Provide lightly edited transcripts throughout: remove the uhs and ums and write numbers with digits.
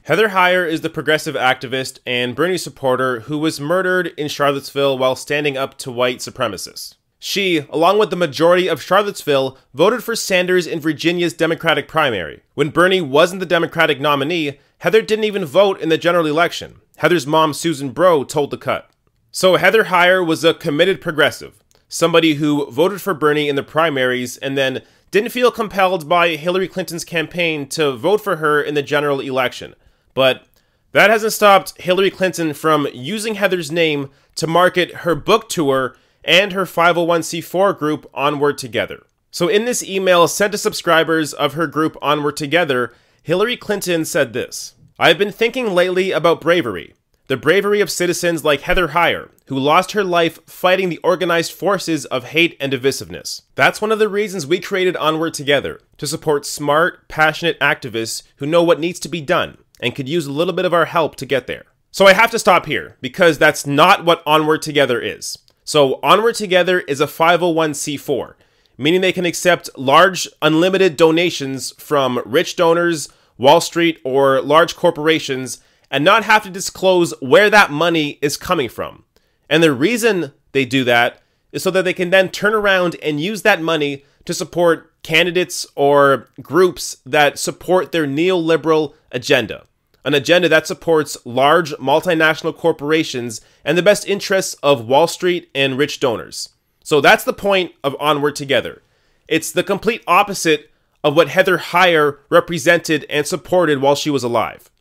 Heather Heyer is the progressive activist and Bernie supporter who was murdered in Charlottesville while standing up to white supremacists. She, along with the majority of Charlottesville, voted for Sanders in Virginia's Democratic primary. When Bernie wasn't the Democratic nominee, Heather didn't even vote in the general election. Heather's mom, Susan Bro, told The Cut. So Heather Heyer was a committed progressive, somebody who voted for Bernie in the primaries and then didn't feel compelled by Hillary Clinton's campaign to vote for her in the general election. But that hasn't stopped Hillary Clinton from using Heather's name to market her book tour and her 501c4 group Onward Together. So in this email sent to subscribers of her group Onward Together, Hillary Clinton said this: "I've been thinking lately about bravery. The bravery of citizens like Heather Heyer, who lost her life fighting the organized forces of hate and divisiveness. That's one of the reasons we created Onward Together, to support smart, passionate activists who know what needs to be done and could use a little bit of our help to get there." So I have to stop here, because that's not what Onward Together is. So Onward Together is a 501c4, meaning they can accept large, unlimited donations from rich donors, Wall Street, or large corporations, and not have to disclose where that money is coming from. And the reason they do that is so that they can then turn around and use that money to support candidates or groups that support their neoliberal agenda. An agenda that supports large multinational corporations and the best interests of Wall Street and rich donors. So that's the point of Onward Together. It's the complete opposite of what Heather Heyer represented and supported while she was alive.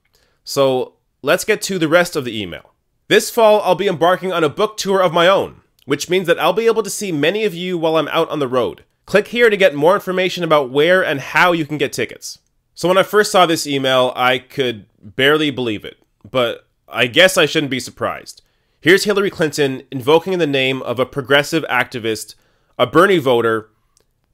So let's get to the rest of the email. This fall, I'll be embarking on a book tour of my own, which means that I'll be able to see many of you while I'm out on the road. Click here to get more information about where and how you can get tickets. So when I first saw this email, I could barely believe it, but I guess I shouldn't be surprised. Here's Hillary Clinton invoking the name of a progressive activist, a Bernie voter,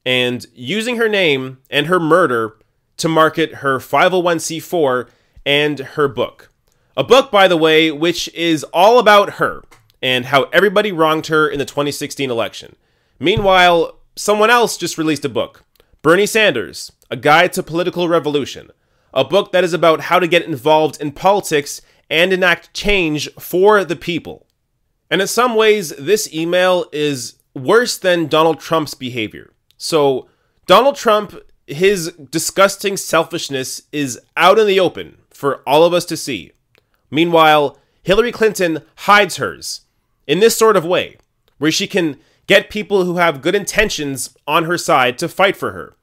and using her name and her murder to market her 501c4 and her book. A book, by the way, which is all about her and how everybody wronged her in the 2016 election. Meanwhile, someone else just released a book, Bernie Sanders, A Guide to Political Revolution, a book that is about how to get involved in politics and enact change for the people. And in some ways, this email is worse than Donald Trump's behavior. So Donald Trump, his disgusting selfishness is out in the open for all of us to see. Meanwhile, Hillary Clinton hides hers in this sort of way, where she can get people who have good intentions on her side to fight for her.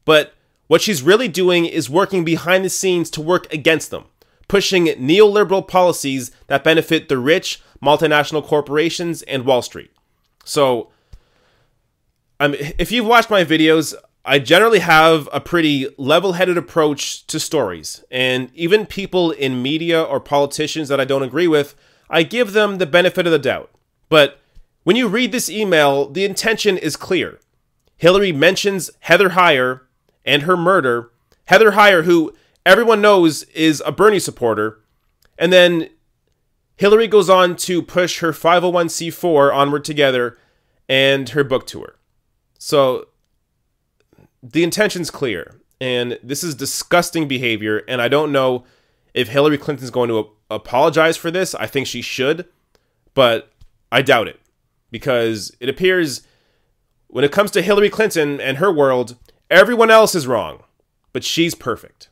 But what she's really doing is working behind the scenes to work against them, pushing neoliberal policies that benefit the rich, multinational corporations, and Wall Street. So, if you've watched my videos, I generally have a pretty level-headed approach to stories, and even people in media or politicians that I don't agree with, I give them the benefit of the doubt. But when you read this email, the intention is clear. Hillary mentions Heather Heyer and her murder, Heather Heyer, who everyone knows is a Bernie supporter, and then Hillary goes on to push her 501c4 Onward Together and her book tour. So the intention's clear, and this is disgusting behavior, and I don't know if Hillary Clinton's going to apologize for this. I think she should, but I doubt it, because it appears when it comes to Hillary Clinton and her world, everyone else is wrong, but she's perfect.